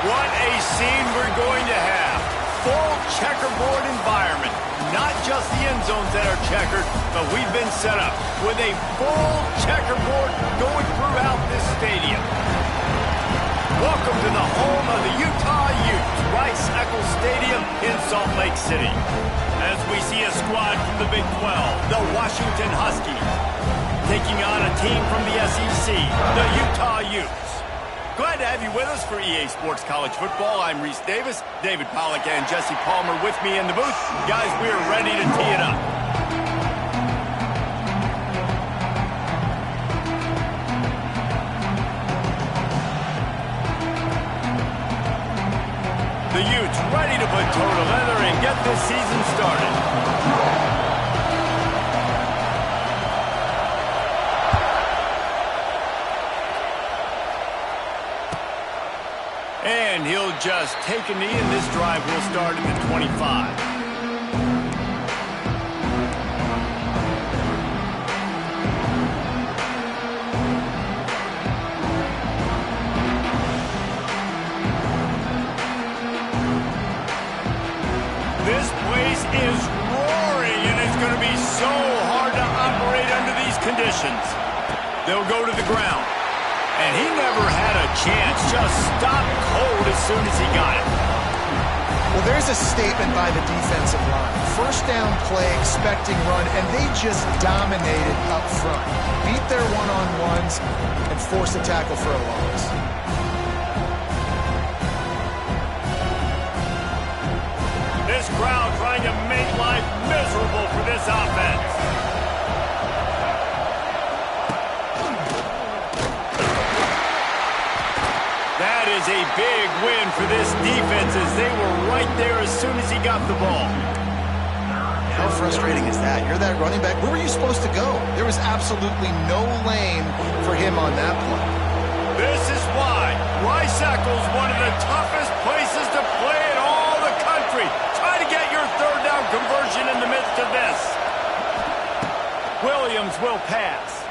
What a scene we're going to have. Full checkerboard environment. Not just the end zones that are checkered, but we've been set up with a full checkerboard going throughout this stadium. Welcome to the home of the Utah Utes, Rice-Eccles Stadium in Salt Lake City. As we see a squad from the Big 12, the Washington Huskies, taking on a team from the SEC, the Utah Utes. Glad to have you with us for EA Sports College Football. I'm Reese Davis, David Pollack, and Jesse Palmer with me in the booth. Guys, we are ready to tee it up. The Utes ready to put toe to leather and get this season started. And he'll just take a knee, and this drive will start at the 25. This place is roaring, and it's going to be so hard to operate under these conditions. They'll go to the ground. And he never had a chance, just stopped cold as soon as he got it. Well, there's a statement by the defensive line. First down play, expecting run, and they just dominated up front. Beat their one-on-ones and force a tackle for a loss. This crowd trying to make life miserable for this offense. That is a big win for this defense as they were right there as soon as he got the ball. How frustrating is that? You're that running back. Where were you supposed to go? There was absolutely no lane for him on that play. This is why Rice-Eccles, one of the toughest places to play in all the country. Try to get your third down conversion in the midst of this. Williams will pass.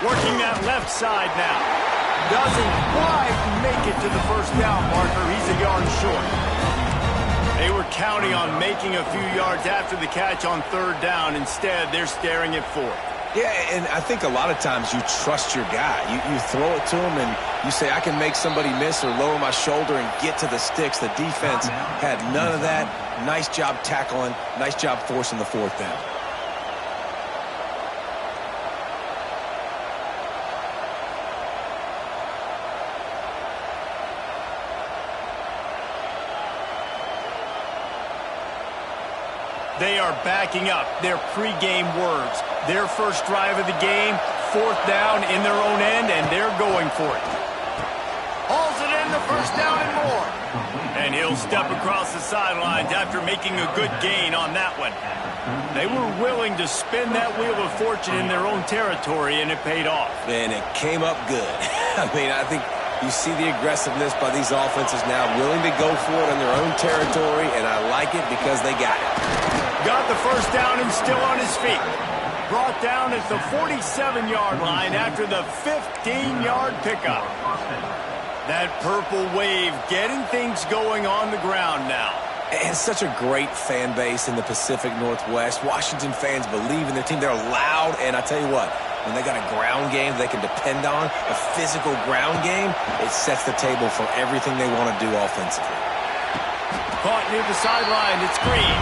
Working that left side now. Doesn't quite make it to the first down marker. He's a yard short. They were counting on making a few yards after the catch on third down. Instead, they're staring at fourth. Yeah, and I think a lot of times you trust your guy. You throw it to him and you say, I can make somebody miss or lower my shoulder and get to the sticks. The defense had none of that. Nice job tackling. Nice job forcing the fourth down. They are backing up their pregame words. Their first drive of the game, fourth down in their own end, and they're going for it. Hauls it in, the first down and more. And he'll step across the sidelines after making a good gain on that one. They were willing to spin that wheel of fortune in their own territory, and it paid off. And it came up good. I mean, I think you see the aggressiveness by these offenses now, willing to go for it in their own territory, and I like it because they got it. Got the first down and still on his feet. Brought down at the 47-yard line after the 15-yard pickup. That purple wave getting things going on the ground now. And such a great fan base in the Pacific Northwest. Washington fans believe in their team. They're loud, and I tell you what, when they got a ground game they can depend on, a physical ground game, it sets the table for everything they want to do offensively. Caught near the sideline, it's Green.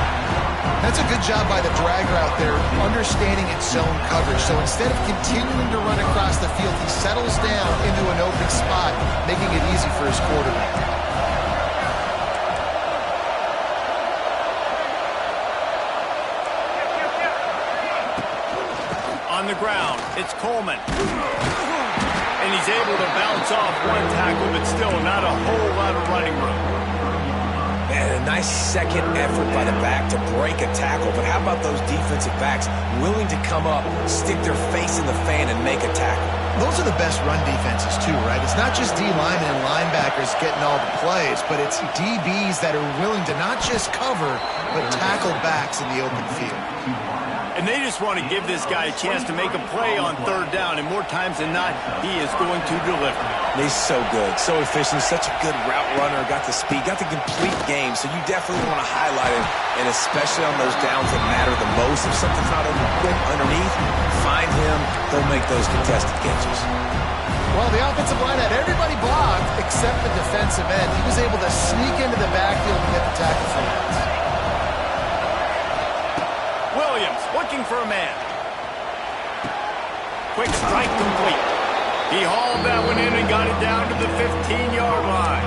That's a good job by the drag route there, understanding its zone coverage. So instead of continuing to run across the field, he settles down into an open spot, making it easy for his quarterback. On the ground, it's Coleman. And he's able to bounce off one tackle, but still not a whole lot of running room. And a nice second effort by the back to break a tackle. But how about those defensive backs willing to come up, stick their face in the fan, and make a tackle? Those are the best run defenses, too, right? It's not just D-linemen and linebackers getting all the plays, but it's DBs that are willing to not just cover, but tackle backs in the open field. And they just want to give this guy a chance to make a play on third down, and more times than not, he is going to deliver. And he's so good, so efficient, such a good route runner, got the speed, got the complete game. So you definitely want to highlight him, and especially on those downs that matter the most. If something's not open quick underneath, find him. He'll make those contested catches. Well, the offensive line had everybody blocked except the defensive end. He was able to sneak into the backfield and get the tackle for that. Williams looking for a man. Quick strike complete. He hauled that one in and got it down to the 15-yard line.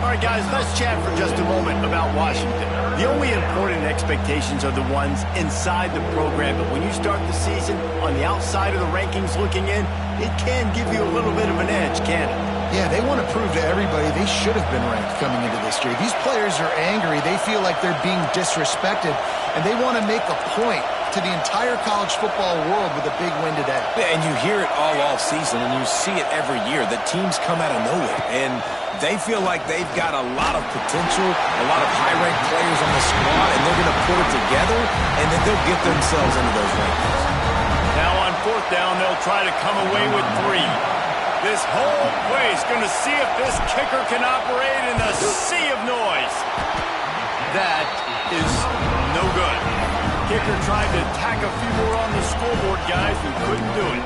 All right, guys, let's chat for just a moment about Washington. The only important expectations are the ones inside the program, but when you start the season on the outside of the rankings looking in, it can give you a little bit of an edge, can't it? Yeah, they want to prove to everybody they should have been ranked coming into this year. These players are angry. They feel like they're being disrespected, and they want to make a point to the entire college football world with a big win today. Yeah, and you hear it all off season, and you see it every year. The teams come out of nowhere, and they feel like they've got a lot of potential, a lot of high-ranked players on the squad, and they're going to put it together, and then they'll get themselves into those rankings. Now on fourth down, they'll try to come away with 3. This whole place going to see if this kicker can operate in a sea of noise. That is no good. Kicker tried to tack a few more on the scoreboard, guys, and couldn't do it.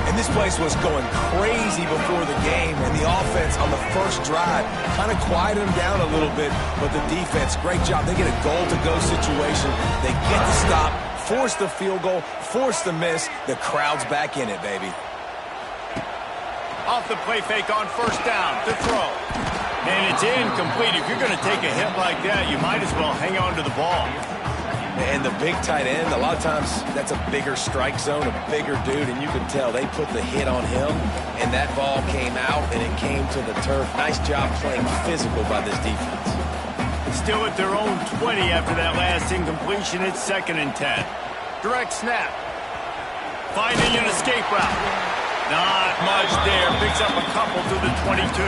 And this place was going crazy before the game, and the offense on the first drive kind of quieted them down a little bit, but the defense, great job. They get a goal-to-go situation. They get the stop, force the field goal, force the miss. The crowd's back in it, baby. Off the play fake on first down to throw. And it's incomplete. If you're going to take a hit like that, you might as well hang on to the ball. And the big tight end, a lot of times that's a bigger strike zone, a bigger dude, and you can tell they put the hit on him, and that ball came out, and it came to the turf. Nice job playing physical by this defense. Still at their own 20 after that last incompletion. It's 2nd and 10. Direct snap. Finding an escape route. Not much there. Picks up a couple to the 22.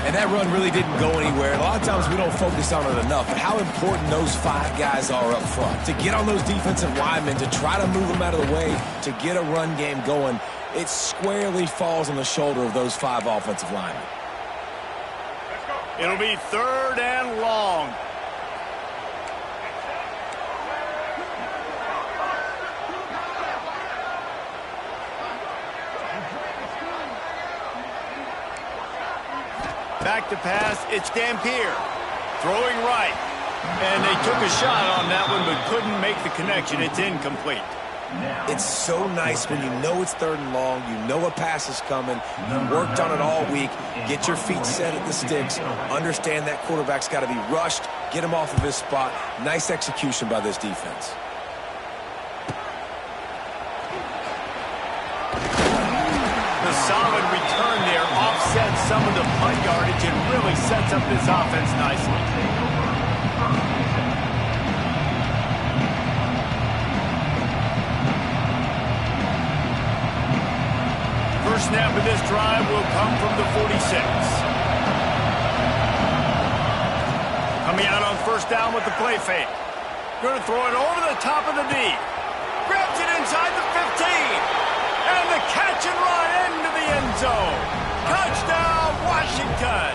And that run really didn't go anywhere. And a lot of times we don't focus on it enough, but how important those 5 guys are up front. To get on those defensive linemen, to try to move them out of the way, to get a run game going, it squarely falls on the shoulder of those 5 offensive linemen. It'll be 3rd and long. Back to pass, it's Dampier. Throwing right. And they took a shot on that one, but couldn't make the connection. It's incomplete. It's so nice when you know it's 3rd and long, you know a pass is coming, you worked on it all week, get your feet set at the sticks, understand that quarterback's got to be rushed, get him off of his spot. Nice execution by this defense. The solid return there offsets some of the punt yardage and really sets up this offense nicely. First snap of this drive will come from the 46. Coming out on first down with the play fake. Going to throw it over the top of the D. Grabs it inside the 15. And the catch and run into the end zone. Touchdown, Washington.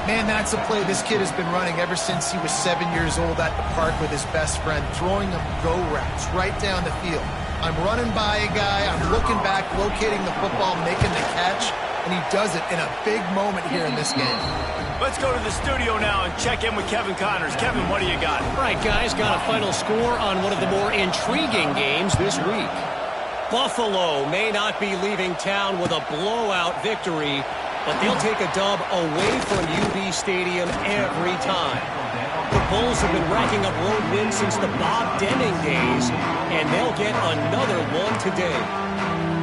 Man, that's a play this kid has been running ever since he was 7 years old at the park with his best friend, throwing them go routes right down the field. I'm running by a guy, I'm looking back, locating the football, making the catch, and he does it in a big moment here in this game. Let's go to the studio now and check in with Kevin Connors. Kevin, what do you got? All right, guys, got a final score on one of the more intriguing games this week. Buffalo may not be leaving town with a blowout victory, but they'll take a dub away from UB Stadium every time. The Bulls have been racking up road wins since the Bob Deming days, and they'll get another one today.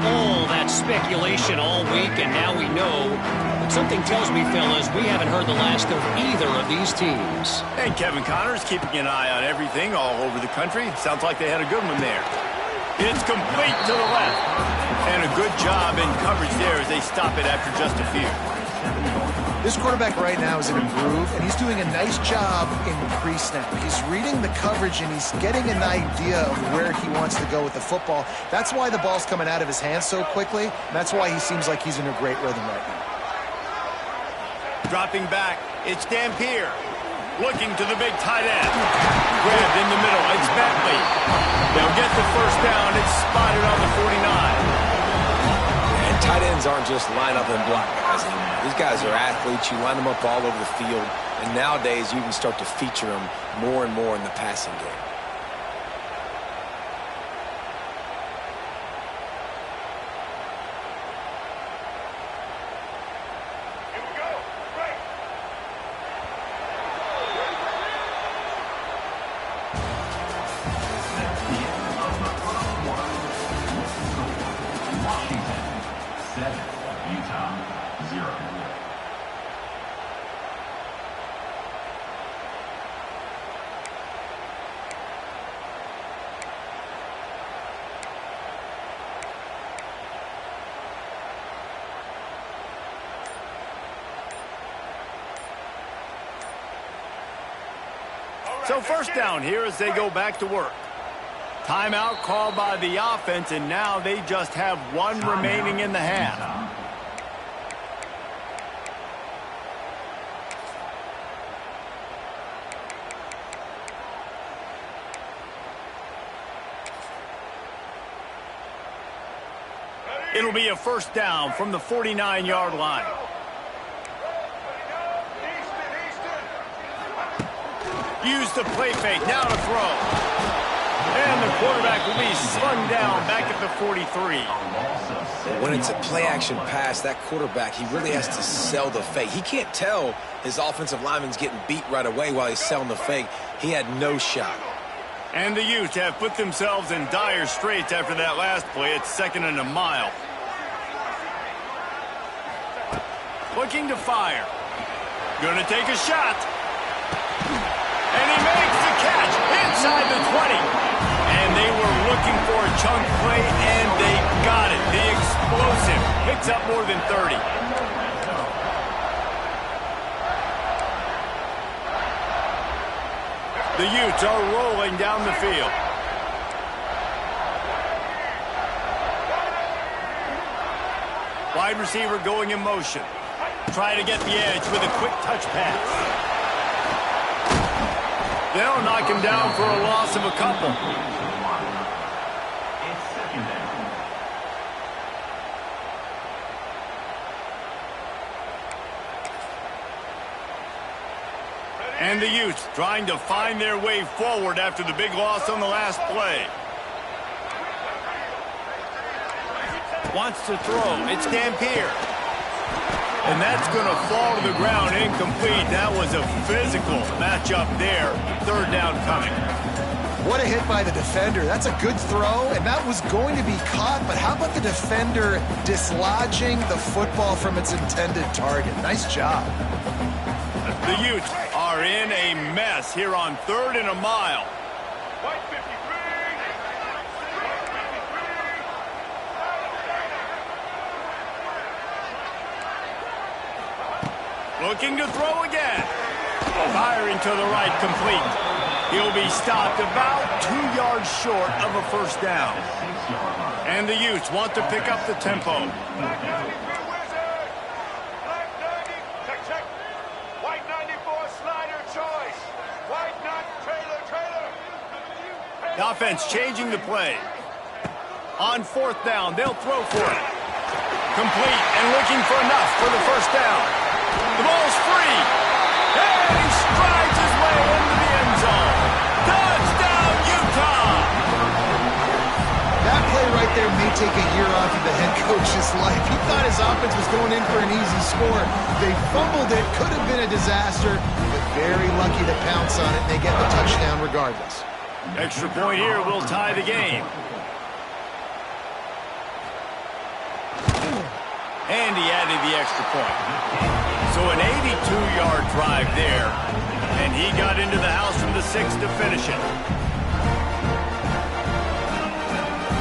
All that speculation all week, and now we know. But something tells me, fellas, we haven't heard the last of either of these teams. And Kevin Connors keeping an eye on everything all over the country. Sounds like they had a good one there. It's complete to the left. And a good job in coverage there as they stop it after just a few. This quarterback right now is in a groove, and he's doing a nice job in pre-snap. He's reading the coverage, and he's getting an idea of where he wants to go with the football. That's why the ball's coming out of his hands so quickly, and that's why he seems like he's in a great rhythm right now. Dropping back, it's Dampier. Looking to the big tight end. Grabbed in the middle, it's Bentley. They'll get the first down. It's spotted on the 49. And tight ends aren't just line up and block guys anymore. These guys are athletes. You line them up all over the field. And nowadays, you can start to feature them more and more in the passing game. So first down here as they go back to work. Timeout called by the offense, and now they just have one remaining in the half. It'll be a first down from the 49-yard line. Use the play fake, now to throw. And the quarterback will be slung down back at the 43. When it's a play-action pass, that quarterback, he really has to sell the fake. He can't tell his offensive lineman's getting beat right away while he's selling the fake. He had no shot. And the Utes have put themselves in dire straits after that last play. It's 2nd and a mile. Looking to fire. Gonna take a shot. And he makes the catch inside the 20. And they were looking for a chunk play, and they got it. The explosive picks up more than 30. The Utes are rolling down the field. Wide receiver going in motion. Trying to get the edge with a quick touch pass. They'll knock him down for a loss of a couple. And the Utes trying to find their way forward after the big loss on the last play. Wants to throw. It's Dampier. And that's going to fall to the ground incomplete. That was a physical matchup there. 3rd down coming. What a hit by the defender. That's a good throw, and that was going to be caught, but how about the defender dislodging the football from its intended target? Nice job. The Utes are in a mess here on 3rd and a mile. Looking to throw again. Firing to the right, complete. He'll be stopped about 2 yards short of a first down. And the Utes want to pick up the tempo. The offense changing the play. On 4th down, they'll throw for it. Complete and looking for enough for the first down. The ball's free. And he strides his way into the end zone. Touchdown, Utah! That play right there may take a year off of the head coach's life. He thought his offense was going in for an easy score. They fumbled it. Could have been a disaster, but very lucky to pounce on it, and they get the touchdown regardless. Extra point here will tie the game. And he added the extra point. So an 82-yard drive there. And he got into the house from the 6 to finish it.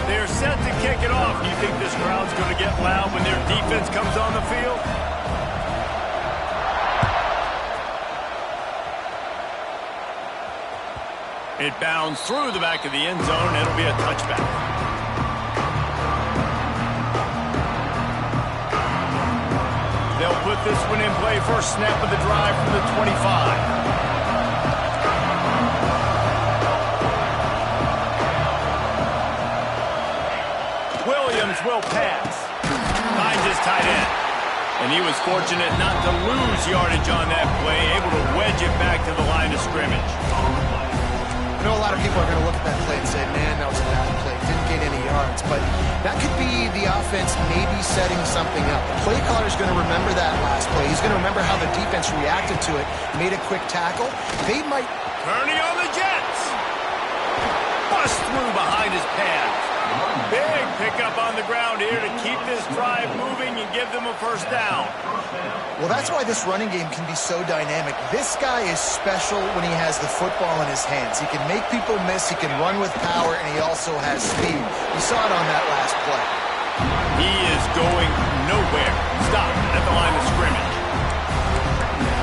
They're set to kick it off. Do you think this crowd's going to get loud when their defense comes on the field? It bounds through the back of the end zone. It'll be a touchback. They'll put this one in play. First snap of the drive from the 25. Williams will pass. Finds his tight end. And he was fortunate not to lose yardage on that play, able to wedge it back to the line of scrimmage. I know a lot of people are going to look at that play and say, man, that was a bad play. Didn't get any yards. But that could be the offense maybe setting something up. The play caller is going to remember that last play. He's going to remember how the defense reacted to it, made a quick tackle. They might... Turning on the Jets. Bust through behind his pads. Big pickup on the ground here to keep this drive moving and give them a first down. Well, that's why this running game can be so dynamic. This guy is special when he has the football in his hands. He can make people miss, he can run with power, and he also has speed. We saw it on that last play. He is going nowhere. Stop at the line of scrimmage.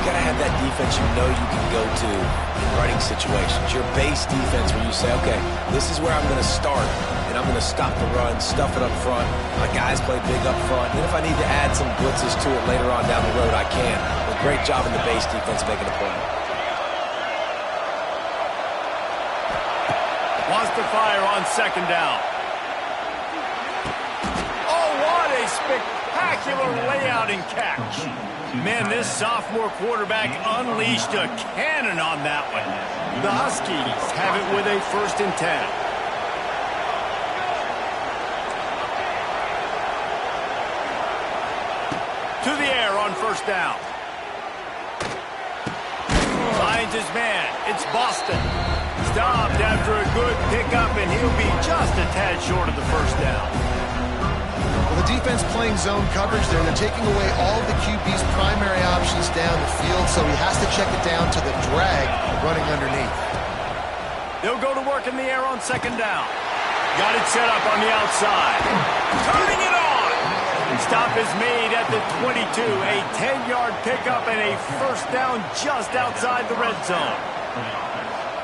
You got to have that defense you know you can go to in running situations. Your base defense where you say, okay, this is where I'm going to start, and I'm going to stop the run, stuff it up front. My guys play big up front. And if I need to add some blitzes to it later on down the road, I can. But great job in the base defense making a play. Wants to fire on second down. Oh, what a spectacular layout and catch. Man, this sophomore quarterback unleashed a cannon on that one. The Huskies have it with a 1st and 10. To the air on first down. Finds his man. It's Boston. Stopped after a good pickup, and he'll be just a tad short of the first down. Well, the defense playing zone coverage there. They're taking away all of the QB's primary options down the field, so he has to check it down to the drag running underneath. They'll go to work in the air on second down. Got it set up on the outside. Turning it on. Stop is made at the 22. A 10-yard pickup and a first down just outside the red zone.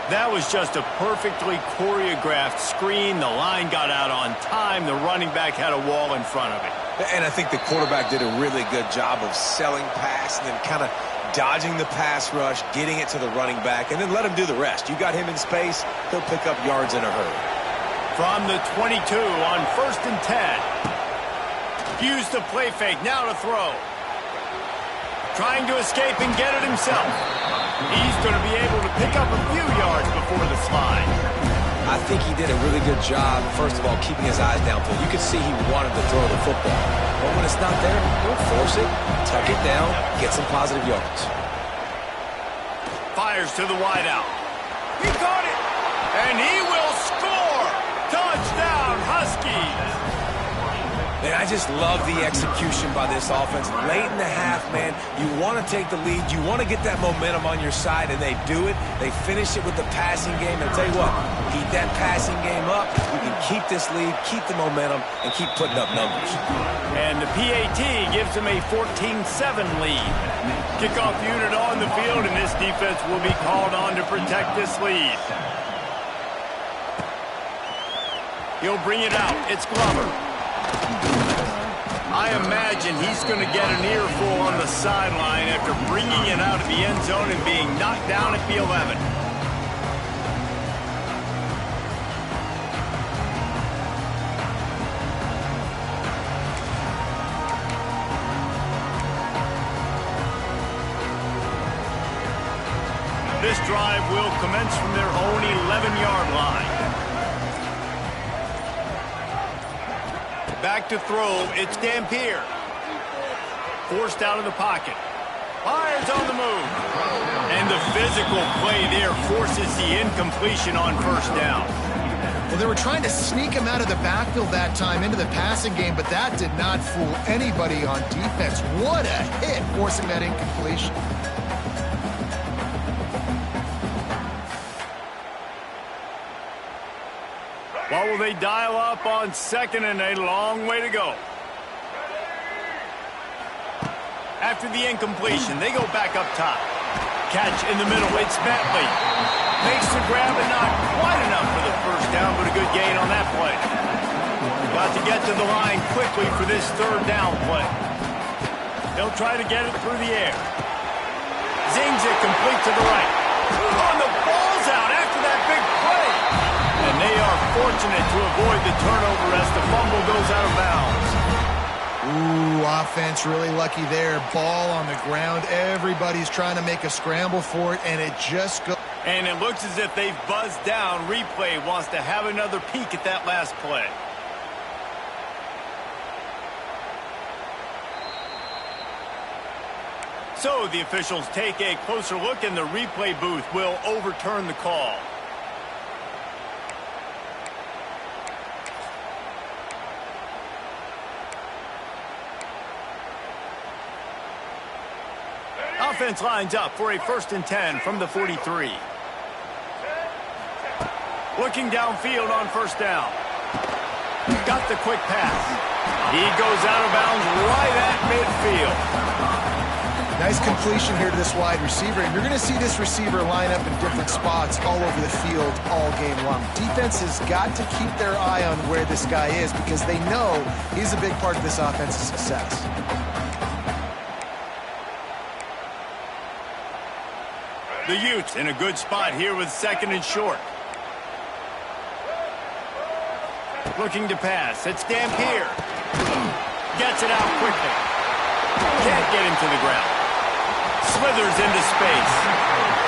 That was just a perfectly choreographed screen. The line got out on time. The running back had a wall in front of it. And I think the quarterback did a really good job of selling pass and then kind of dodging the pass rush, getting it to the running back, and then let him do the rest. You got him in space, he'll pick up yards in a hurry. From the 22 on 1st and 10. Used the play fake, now to throw. Trying to escape and get it himself. He's going to be able to pick up a few yards before the slide. I think he did a really good job, first of all, keeping his eyes downfield. You could see he wanted to throw the football. But when it's not there, don't force it. Tuck it down, get some positive yards. Fires to the wideout. He caught it, and he will score. Touchdown, Huskies. Man, I just love the execution by this offense. Late in the half, man, you want to take the lead. You want to get that momentum on your side, and they do it. They finish it with the passing game. And I'll tell you what, keep that passing game up. You can keep this lead, keep the momentum, and keep putting up numbers. And the PAT gives them a 14-7 lead. Kickoff unit on the field, and this defense will be called on to protect this lead. He'll bring it out. It's Glover. I imagine he's going to get an earful on the sideline after bringing it out of the end zone and being knocked down at the 11. This drive will commence from their own 11-yard line. Back to throw, it's Dampier. Forced out of the pocket. Fires on the move. And the physical play there forces the incompletion on first down. Well, they were trying to sneak him out of the backfield that time into the passing game, but that did not fool anybody on defense. What a hit, forcing that incompletion. What will they dial up on second and a long way to go? After the incompletion, they go back up top. Catch in the middle, it's Bentley. Makes the grab and not quite enough for the first down, but a good gain on that play. Got to get to the line quickly for this third down play. They'll try to get it through the air. Zings it complete to the right. Oh, the ball's out after that big play. And they are fortunate to avoid the turnover as the fumble goes out of bounds. Ooh, offense really lucky there. Ball on the ground. Everybody's trying to make a scramble for it, and it just goes. And it looks as if they've buzzed down. Replay wants to have another peek at that last play. So the officials take a closer look, and the replay booth will overturn the call. Offense lines up for a 1st and 10 from the 43. Looking downfield on 1st down. Got the quick pass. He goes out of bounds right at midfield. Nice completion here to this wide receiver. And you're going to see this receiver line up in different spots all over the field all game long. Defense has got to keep their eye on where this guy is because they know he's a big part of this offense's success. The Utes in a good spot here with 2nd and short. Looking to pass. It's Dampier. Gets it out quickly. Can't get him to the ground. Slithers into space.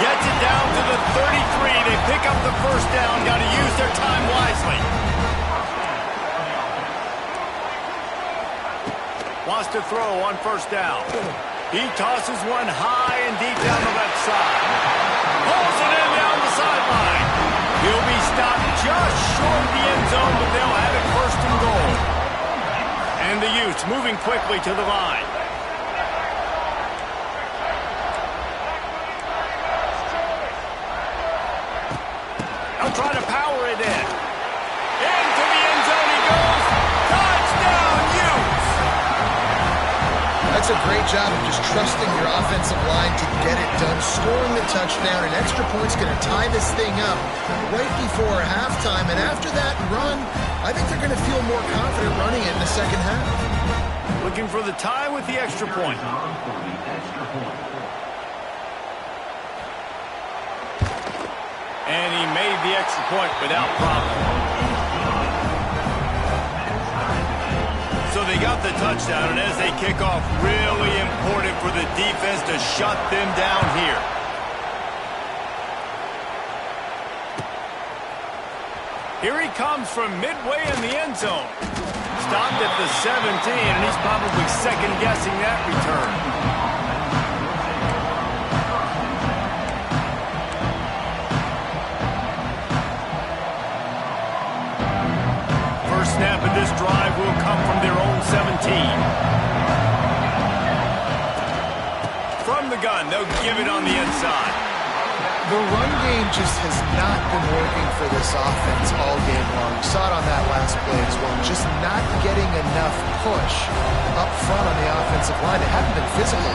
Gets it down to the 33. They pick up the 1st down. Got to use their time wisely. Wants to throw on 1st down. He tosses one high and deep down the left side. Pulls it in down the sideline. He'll be stopped just short of the end zone, but they'll have it 1st and goal. And the Utes moving quickly to the line. They'll try to power it in. Into the end zone he goes. Touchdown, Utes! That's a great job of just trusting your offensive line to get it done, scoring the touchdown. An extra point's going to tie this thing up right before halftime. And after that run, I think they're going to feel more confident running it in the second half. Looking for the tie with the extra point. And he made the extra point without problem. So they got the touchdown, and as they kick off, really important for the defense to shut them down here. Here he comes from midway in the end zone. Stopped at the 17, and he's probably second-guessing that return. Snap of this drive will come from their own 17. From the gun, they'll give it on the inside. The run game just has not been working for this offense all game long. You saw it on that last play as well. Just not getting enough push up front on the offensive line. It hadn't been physical.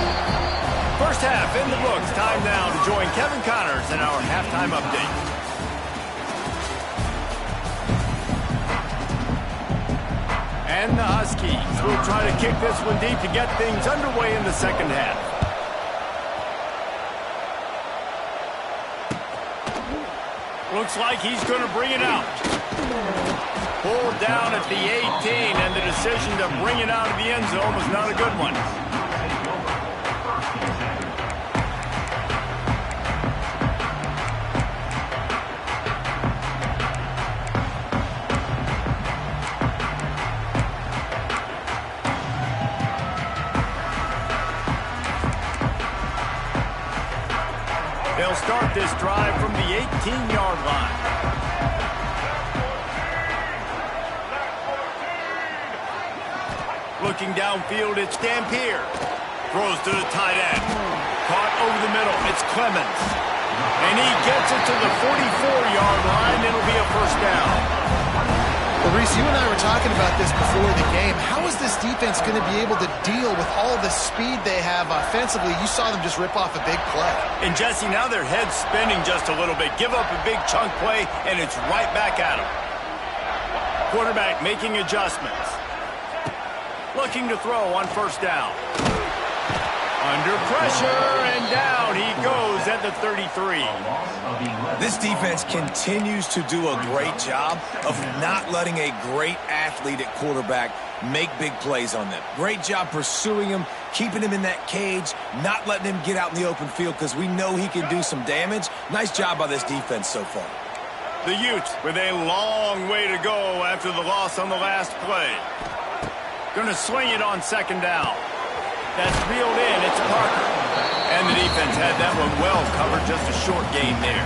1st half in the books. Time now to join Kevin Connors in our halftime update. And the Huskies will try to kick this one deep to get things underway in the second half. Looks like he's going to bring it out. Pulled down at the 18, and the decision to bring it out of the end zone was not a good one. They'll start this drive from the 18-yard line. Looking downfield, it's Dampier. Throws to the tight end. Caught over the middle, it's Clemens. And he gets it to the 44-yard line. It'll be a 1st down. Well, Reese, you and I were talking about this before the game. How is this defense going to be able to deal with all the speed they have offensively? You saw them just rip off a big play. And, Jesse, now their head's spinning just a little bit. Give up a big chunk play, and it's right back at them. Quarterback making adjustments. Looking to throw on first down. Under pressure, and down he goes at the 33. This defense continues to do a great job of not letting a great athlete at quarterback make big plays on them. Great job pursuing him, keeping him in that cage, not letting him get out in the open field because we know he can do some damage. Nice job by this defense so far. The Utes with a long way to go after the loss on the last play. Going to swing it on second down. That's reeled in. It's Parker. And the defense had that one well covered. Just a short gain there.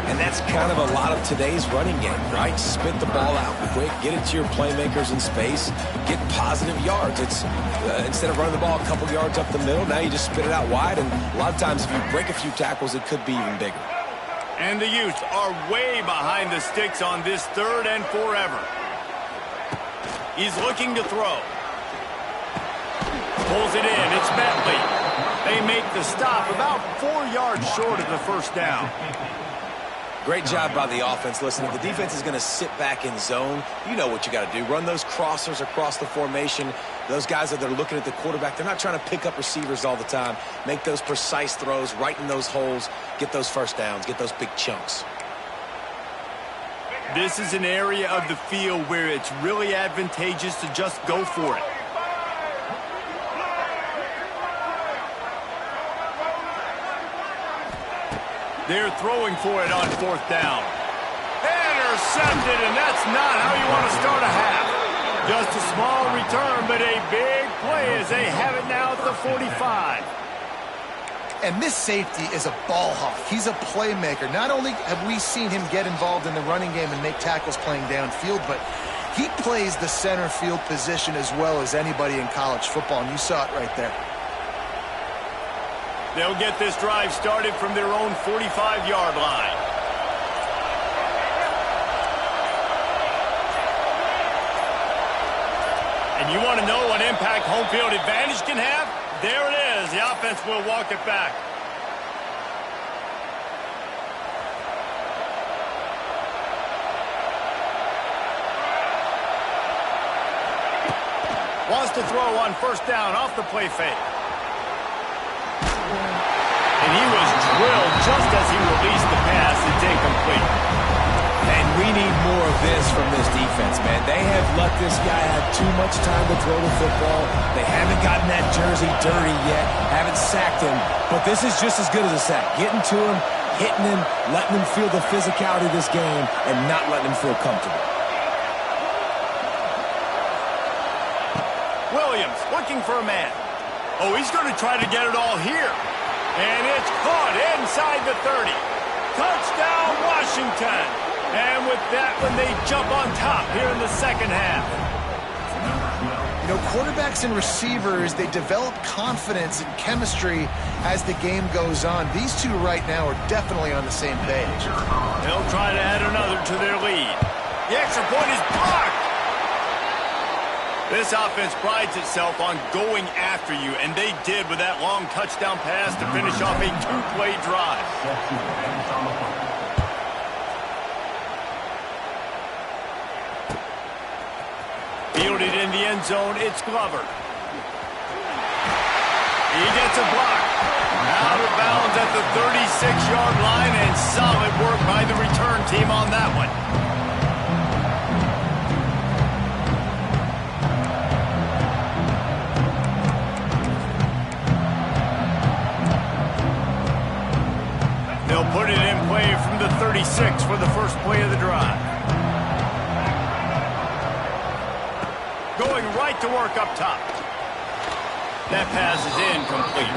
And that's kind of a lot of today's running game, right? Spit the ball out quick, get it to your playmakers in space, get positive yards. It's instead of running the ball a couple yards up the middle, now you just spit it out wide. And a lot of times if you break a few tackles, it could be even bigger. And the Utes are way behind the sticks on this third and forever. He's looking to throw. Pulls it in. It's Bentley. They make the stop about 4 yards short of the first down. Great job by the offense. Listen, if the defense is going to sit back in zone, you know what you got to do. Run those crossers across the formation. Those guys that are looking at the quarterback, they're not trying to pick up receivers all the time. Make those precise throws, right in those holes, get those first downs, get those big chunks. This is an area of the field where it's really advantageous to just go for it. They're throwing for it on fourth down. Intercepted, and that's not how you want to start a half. Just a small return, but a big play as they have it now at the 45. And this safety is a ball hawk. He's a playmaker. Not only have we seen him get involved in the running game and make tackles playing downfield, but he plays the center field position as well as anybody in college football, and you saw it right there. They'll get this drive started from their own 45-yard line. And you want to know what impact home field advantage can have? There it is. The offense will walk it back. Wants to throw on first down off the play fake. And he was drilled just as he released the pass. It's incomplete. And we need more of this from this defense, man. They have let this guy have too much time to throw the football. They haven't gotten that jersey dirty yet, haven't sacked him. But this is just as good as a sack. Getting to him, hitting him, letting him feel the physicality of this game, and not letting him feel comfortable. Williams looking for a man. Oh, he's going to try to get it all here. And it's caught inside the 30. Touchdown, Washington. And with that one, they jump on top here in the second half. You know, quarterbacks and receivers, they develop confidence and chemistry as the game goes on. These two right now are definitely on the same page. They'll try to add another to their lead. The extra point is blocked. This offense prides itself on going after you, and they did with that long touchdown pass to finish off a two-play drive. Fielded in the end zone, it's Glover. He gets a block. Out of bounds at the 36-yard line, and solid work by the return team on that one. They'll put it in play from the 36 for the first play of the drive. Going right to work up top. That pass is incomplete.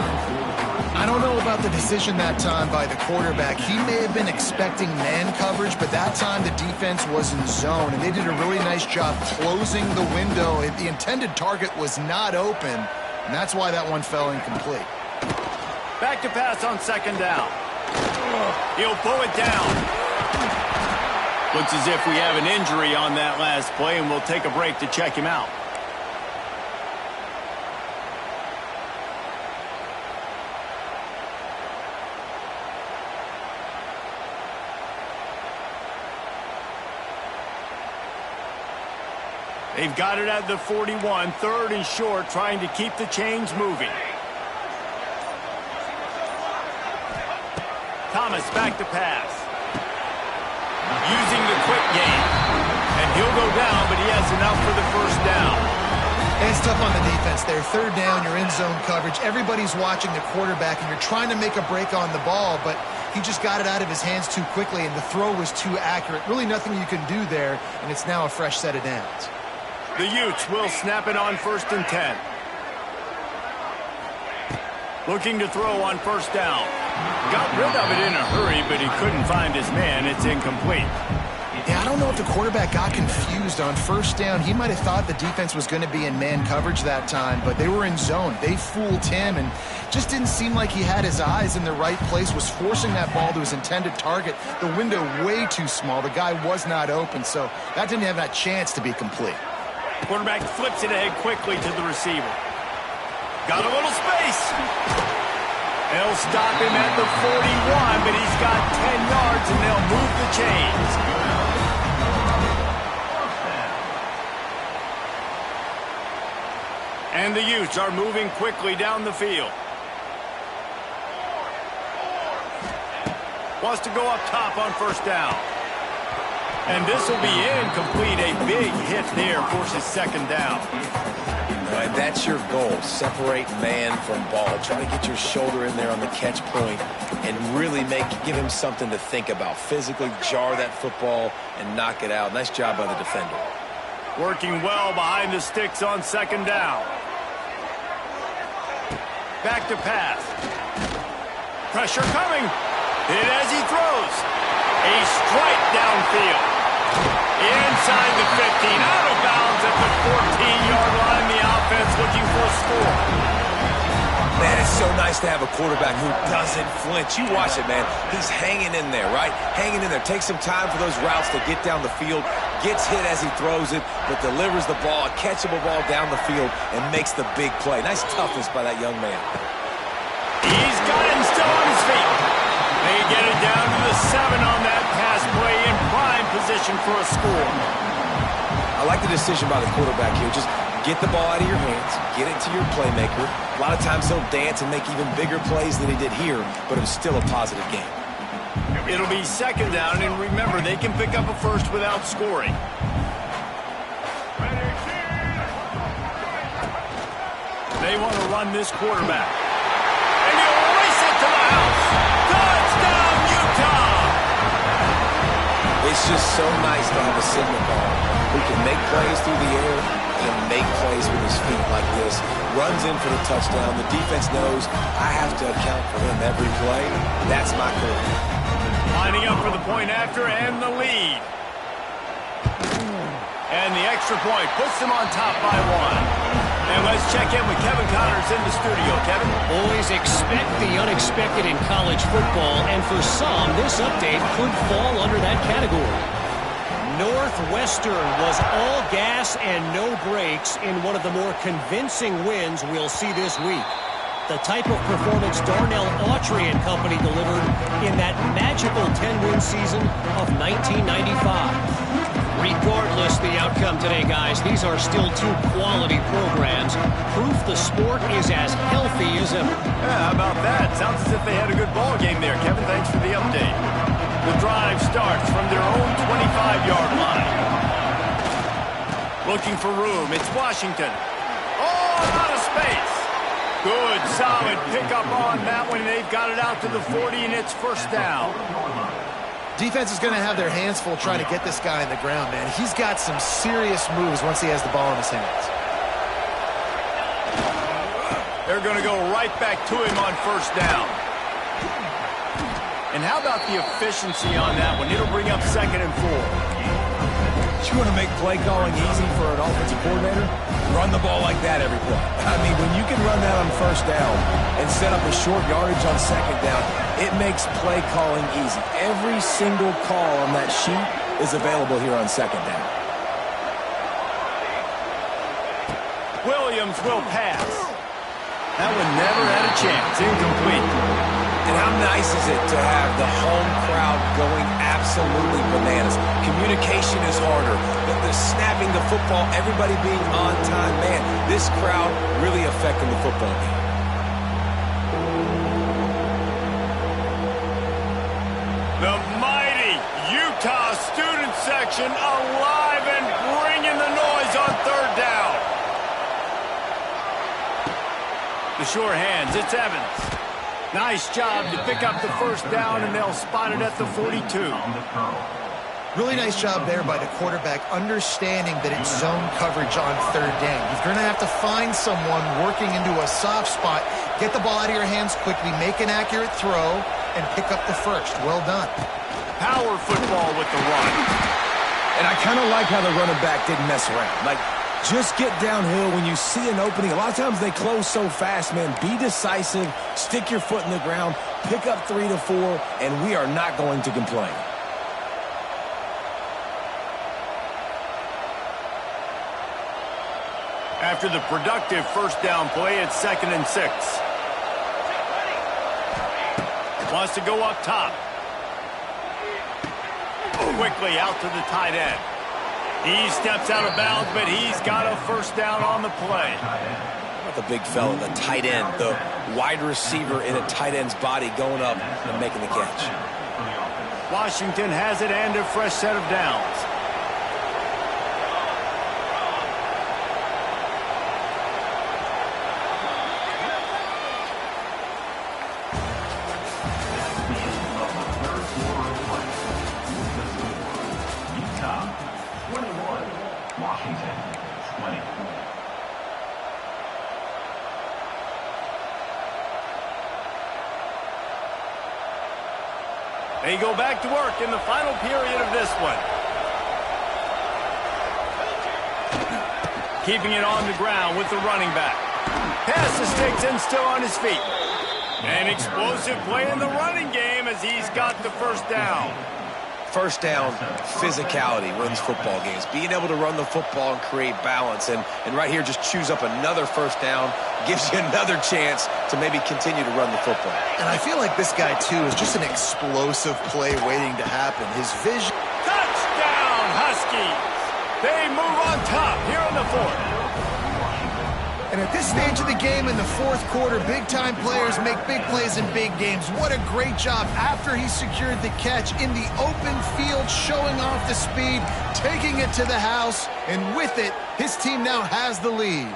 I don't know about the decision that time by the quarterback. He may have been expecting man coverage, but that time the defense was in zone, and they did a really nice job closing the window. The intended target was not open, and that's why that one fell incomplete. Back to pass on second down. He'll pull it down. Looks as if we have an injury on that last play, and we'll take a break to check him out. They've got it at the 41, 3rd and short, trying to keep the chains moving. Thomas back to pass. Using the quick game. And he'll go down, but he has enough for the first down. And it's tough on the defense there. 3rd down, you're in zone coverage. Everybody's watching the quarterback, and you're trying to make a break on the ball, but he just got it out of his hands too quickly, and the throw was too accurate. Really nothing you can do there, and it's now a fresh set of downs. The Utes will snap it on 1st and 10. Looking to throw on 1st down. Got rid of it in a hurry, but he couldn't find his man. It's incomplete. Yeah, I don't know if the quarterback got confused on 1st down. He might have thought the defense was going to be in man coverage that time, but they were in zone. They fooled him and just didn't seem like he had his eyes in the right place, was forcing that ball to his intended target. The window way too small. The guy was not open, so that didn't have that chance to be complete. Quarterback flips it ahead quickly to the receiver. Got a little space. They'll stop him at the 41, but he's got 10 yards, and they'll move the chains. And the Utes are moving quickly down the field. Wants to go up top on 1st down. And this will be incomplete. A big hit there forces 2nd down. Right, that's your goal. Separate man from ball. Try to get your shoulder in there on the catch point and really give him something to think about. Physically jar that football and knock it out. Nice job by the defender. Working well behind the sticks on 2nd down. Back to pass. Pressure coming. Hit as he throws. A strike downfield. Inside the 15, out of bounds at the 14-yard line. The offense looking for a score. Man, it's so nice to have a quarterback who doesn't flinch. You watch it, man. He's hanging in there, right? Hanging in there. Takes some time for those routes to get down the field. Gets hit as he throws it, but delivers the ball, a catchable ball down the field, and makes the big play. Nice toughness by that young man. He's got him still on his feet. They get it down to the 7 on that pass play, in prime position for a score. I like the decision by the quarterback here. Just get the ball out of your hands, get it to your playmaker. A lot of times he'll dance and make even bigger plays than he did here, but it was still a positive game. It'll be 2nd down, and remember, they can pick up a first without scoring. They want to run this quarterback. And he'll race it to the house. Touchdown, Utah! It's just so nice to have a signal ball who can make plays through the air and make plays with his feet like this. Runs in for the touchdown. The defense knows I have to account for him every play. That's my call. Lining up for the point after and the lead. And the extra point puts them on top by 1. And let's check in with Kevin Connors in the studio. Kevin? Always expect the unexpected in college football, and for some, this update could fall under that category. Northwestern was all gas and no brakes in one of the more convincing wins we'll see this week. The type of performance Darnell Autry and company delivered in that magical 10-win season of 1995. Regardless the outcome today, guys, these are still 2 quality programs. Proof the sport is as healthy as ever. Yeah, how about that? Sounds as if they had a good ball game there. Kevin, thanks for the update. The drive starts from their own 25-yard line. Looking for room. It's Washington. Oh, a lot of space. Good, solid pickup on that one. They've got it out to the 40, and it's 1st down. Defense is going to have their hands full trying to get this guy in the ground, man. He's got some serious moves once he has the ball in his hands. They're going to go right back to him on 1st down. And how about the efficiency on that one? It'll bring up 2nd and 4. You want to make play calling easy for an offensive coordinator? Run the ball like that every play. I mean, when you can run that on 1st down and set up a short yardage on 2nd down, it makes play calling easy. Every single call on that sheet is available here on second down. Williams will pass. That one never had a chance. Incomplete. And how nice is it to have the home crowd going absolutely bananas? Communication is harder. The snapping the football, everybody being on time. Man, this crowd really affecting the football game. The mighty Utah student section alive and bringing the noise on third down. The sure hands, it's Evans. Nice job to pick up the first down, and they'll spot it at the 42. Really nice job there by the quarterback, understanding that it's zone coverage on third down. You're going to have to find someone working into a soft spot, get the ball out of your hands quickly, make an accurate throw, and pick up the first. Well done. Power football with the run. And I kind of like how the running back didn't mess around. Like, just get downhill when you see an opening. A lot of times they close so fast, man. Be decisive, stick your foot in the ground, pick up 3 to 4, and we are not going to complain. After the productive first down play, it's 2nd and 6. Wants to go up top. Quickly out to the tight end. He steps out of bounds, but he's got a first down on the play. How about the big fella, the tight end, the wide receiver in a tight end's body going up and making the catch. Washington has it and a fresh set of downs. They go back to work in the final period of this one. Keeping it on the ground with the running back. Pass the sticks and still on his feet. An explosive play in the running game as he's got the first down. First down, physicality wins football games. Being able to run the football and create balance. And right here, just choose up another first down. Gives you another chance to maybe continue to run the football. And I feel like this guy, too, is just an explosive play waiting to happen. His vision. Touchdown, Huskies! They move on top here in the fourth. And at this stage of the game in the fourth quarter, big-time players make big plays in big games. What a great job after he secured the catch in the open field, showing off the speed, taking it to the house, and with it, his team now has the lead.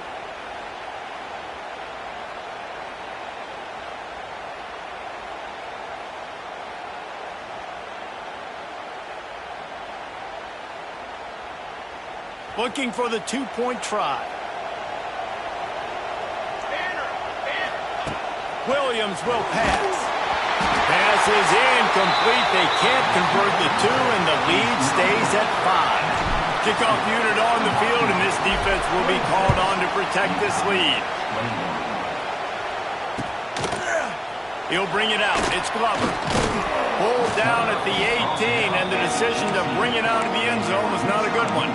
Looking for the two-point try. Williams will pass. Pass is incomplete. They can't convert the two, and the lead stays at 5. Kickoff unit on the field, and this defense will be called on to protect this lead. He'll bring it out. It's Glover. Pulled down at the 18, and the decision to bring it out of the end zone was not a good one.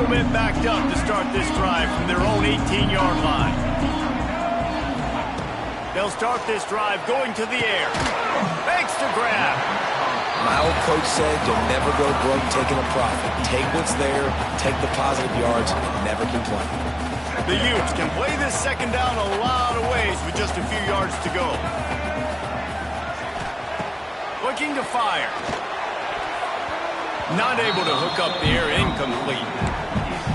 Bit backed up to start this drive from their own 18-yard line. They'll start this drive going to the air. Makes the grab. My old coach said you'll never go broke taking a profit. Take what's there, take the positive yards, and never complain. The Utes can play this second down a lot of ways with just a few yards to go. Looking to fire. Not able to hook up the air, incomplete.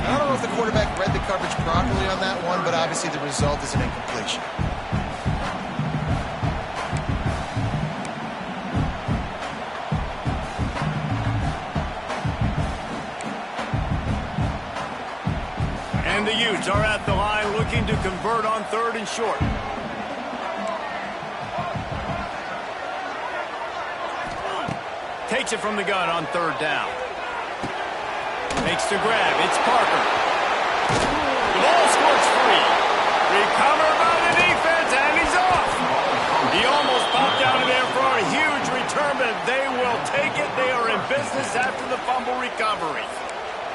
I don't know if the quarterback read the coverage properly on that one, but obviously the result is an incompletion. And the Utes are at the line looking to convert on 3rd and short. Takes it from the gun on 3rd down. Makes the grab. It's Parker. The ball squirts free. Recovered by the defense, and business after the fumble recovery.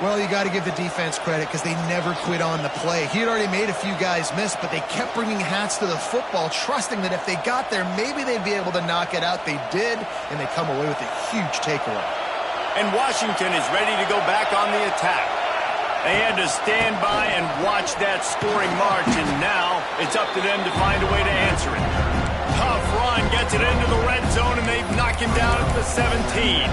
Well, you got to give the defense credit because they never quit on the play. He had already made a few guys miss, but they kept bringing hats to the football, trusting that if they got there, maybe they'd be able to knock it out. They did, and they come away with a huge takeaway. And Washington is ready to go back on the attack. They had to stand by and watch that scoring march, and now it's up to them to find a way to answer it. Tough run gets it into the red zone, and they've knocked him down at the 17.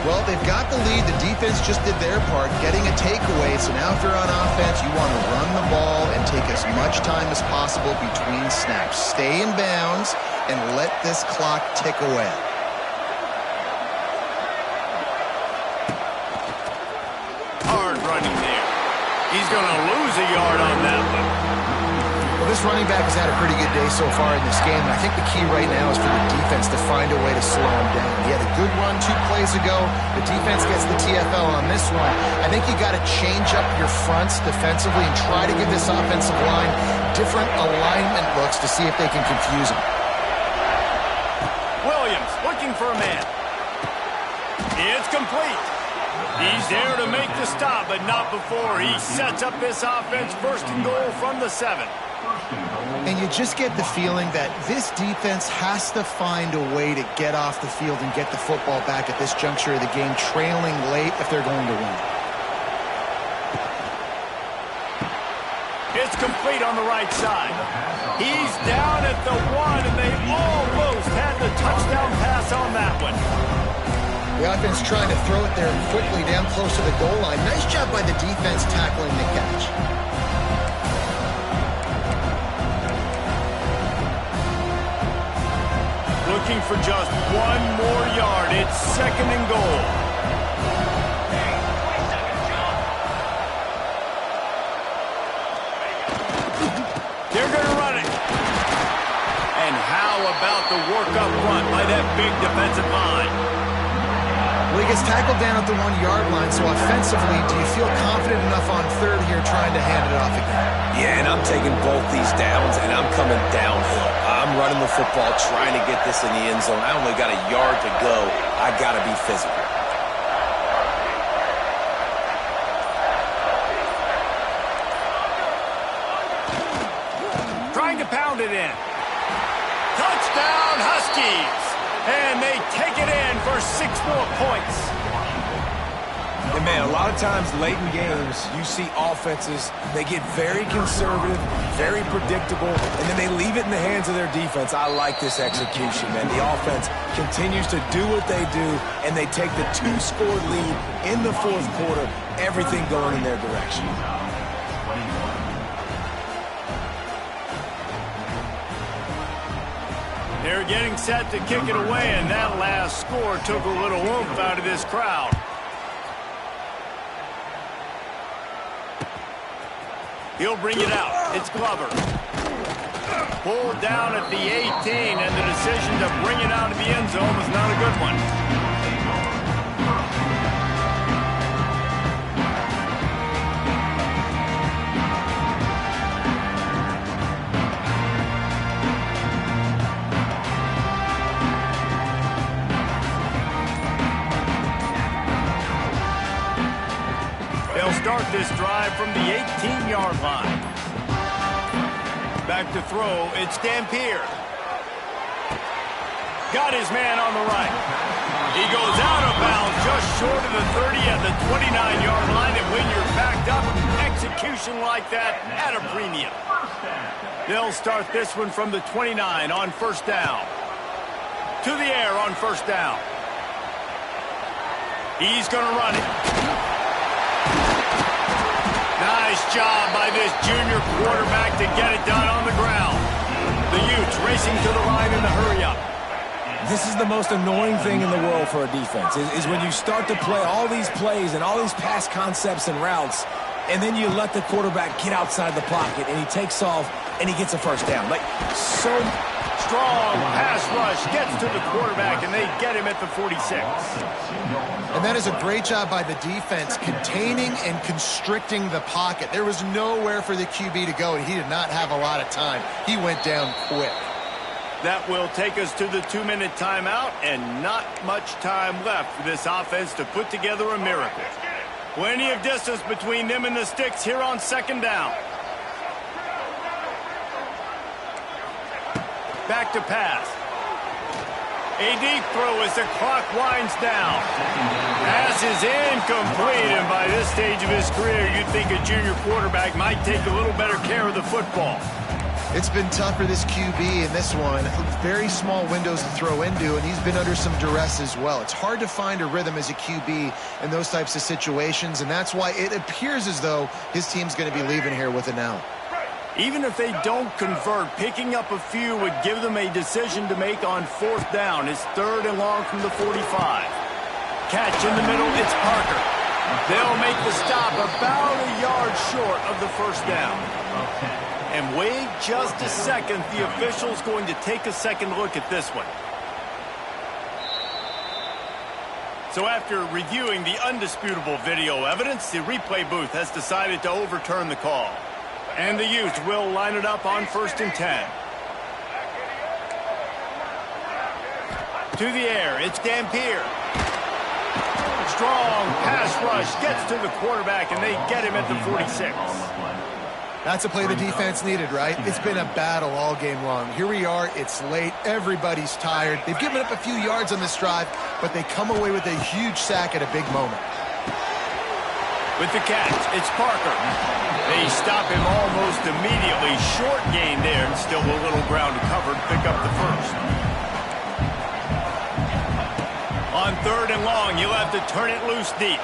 Well, they've got the lead. The defense just did their part, getting a takeaway. So now if you're on offense, you want to run the ball and take as much time as possible between snaps. Stay in bounds and let this clock tick away. Hard running there. He's going to lose a yard on that one. Well, this running back has had a pretty good day so far in this game, and I think the key right now is for the defense to find a way to slow him down. He had a good run 2 plays ago. The defense gets the TFL on this one. I think you got to change up your fronts defensively and try to give this offensive line different alignment looks to see if they can confuse him. Williams looking for a man. It's complete. He's there to make the stop, but not before he sets up this offense 1st and goal from the 7. And you just get the feeling that this defense has to find a way to get off the field and get the football back at this juncture of the game, trailing late if they're going to win. It's complete on the right side. He's down at the 1, and they almost had the touchdown pass on that one. The offense trying to throw it there quickly down close to the goal line. Nice job by the defense tackling the catch. Looking for just 1 more yard. It's 2nd and goal. They're going to run it. And how about the work up front by that big defensive line? Well, he gets tackled down at the 1-yard line, so offensively, do you feel confident enough on 3rd here trying to hand it off again? Yeah, and I'm taking both these downs, and I'm coming downhill. I'm running the football, trying to get this in the end zone. I only got a yard to go. I got to be physical. Trying to pound it in. Touchdown, Huskies! And they take it in for 6 more points. And man, a lot of times late in games, you see offenses, they get very conservative, very predictable, and then they leave it in the hands of their defense. I like this execution, man. The offense continues to do what they do, and they take the 2-score lead in the 4th quarter, everything going in their direction. They're getting set to kick it away, and that last score took a little oomph out of this crowd. He'll bring it out. It's Glover. Pulled down at the 18, and the decision to bring it out of the end zone was not a good one. Start this drive from the 18-yard line. Back to throw, it's Dampier. Got his man on the right. He goes out of bounds just short of the 30 at the 29-yard line, and when you're backed up, execution like that at a premium. They'll start this one from the 29 on 1st down. To the air on 1st down. He's going to run it. Nice job by this junior quarterback to get it done on the ground. The Utes racing to the line in the hurry-up. This is the most annoying thing in the world for a defense, is when you start to play all these plays and all these pass concepts and routes, and then you let the quarterback get outside the pocket, and he takes off, and he gets a 1st down. Like, so strong pass rush gets to the quarterback, and they get him at the 46. And that is a great job by the defense, containing and constricting the pocket. There was nowhere for the QB to go, and he did not have a lot of time. He went down quick. That will take us to the 2-minute timeout, and not much time left for this offense to put together a miracle. Plenty of distance between them and the sticks here on second down. Back to pass. A deep throw as the clock winds down. Pass is incomplete, and by this stage of his career, you'd think a junior quarterback might take a little better care of the football. It's been tough for this QB in this one. Very small windows to throw into, and he's been under some duress as well. It's hard to find a rhythm as a QB in those types of situations, and that's why it appears as though his team's going to be leaving here with an L. Even if they don't convert, picking up a few would give them a decision to make on fourth down. It's 3rd and long from the 45. Catch in the middle, it's Parker. They'll make the stop about a yard short of the first down. And wait just a second, the official's going to take a second look at this one. So after reviewing the undisputable video evidence, the replay booth has decided to overturn the call. And the Utes will line it up on 1st and 10. To the air, it's Dampier. Strong pass rush gets to the quarterback, and they get him at the 46. That's a play the defense needed, right? It's been a battle all game long. Here we are, it's late, everybody's tired. They've given up a few yards on this drive, but they come away with a huge sack at a big moment. With the catch, it's Parker. They stop him almost immediately. Short gain there, and still a little ground to cover to pick up the first. On 3rd and long, you'll have to turn it loose deep.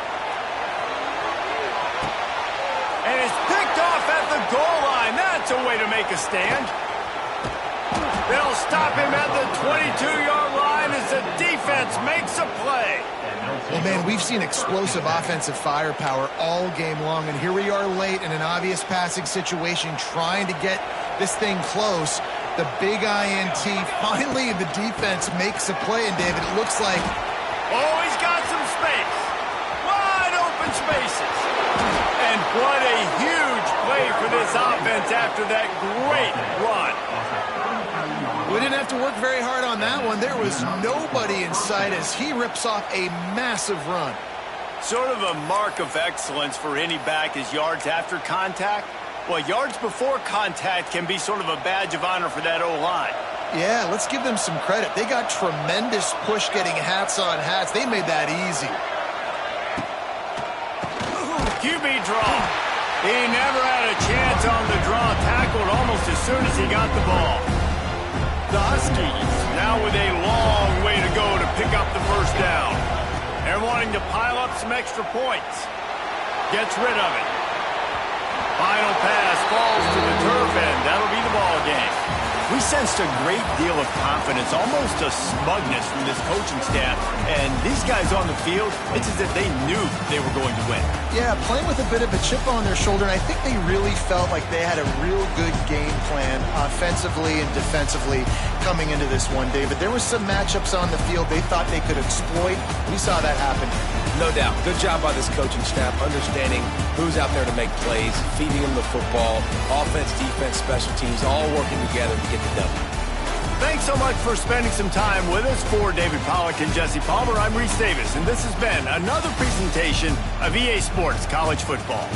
And it's picked off at the goal line. That's a way to make a stand. They'll stop him at the 22-yard line as the defense makes a play. Well, man, we've seen explosive offensive firepower all game long, and here we are late in an obvious passing situation trying to get this thing close. The big INT, finally the defense makes a play, and David, it looks like... Oh, he's got some space. Wide open spaces. And what a huge play for this offense after that great run. We didn't have to work very hard on that one. There was nobody in sight as he rips off a massive run. Sort of a mark of excellence for any back is yards after contact. Well, yards before contact can be sort of a badge of honor for that O-line. Yeah, let's give them some credit. They got tremendous push getting hats on hats. They made that easy. QB draw. He never had a chance on the draw. Tackled almost as soon as he got the ball. The Huskies now with a long way to go to pick up the first down. They're wanting to pile up some extra points. Gets rid of it. Final pass falls to the turf, and that'll be the ball game. We sensed a great deal of confidence, almost a smugness from this coaching staff. And these guys on the field, it's as if they knew they were going to win. Yeah, playing with a bit of a chip on their shoulder, and I think they really felt like they had a real good game plan offensively and defensively coming into this one, David. There were some matchups on the field they thought they could exploit. We saw that happen. No doubt. Good job by this coaching staff, understanding who's out there to make plays, feeding them the football, offense, defense, special teams, all working together to get the W. Thanks so much for spending some time with us. For David Pollack and Jesse Palmer, I'm Reese Davis, and this has been another presentation of EA Sports College Football.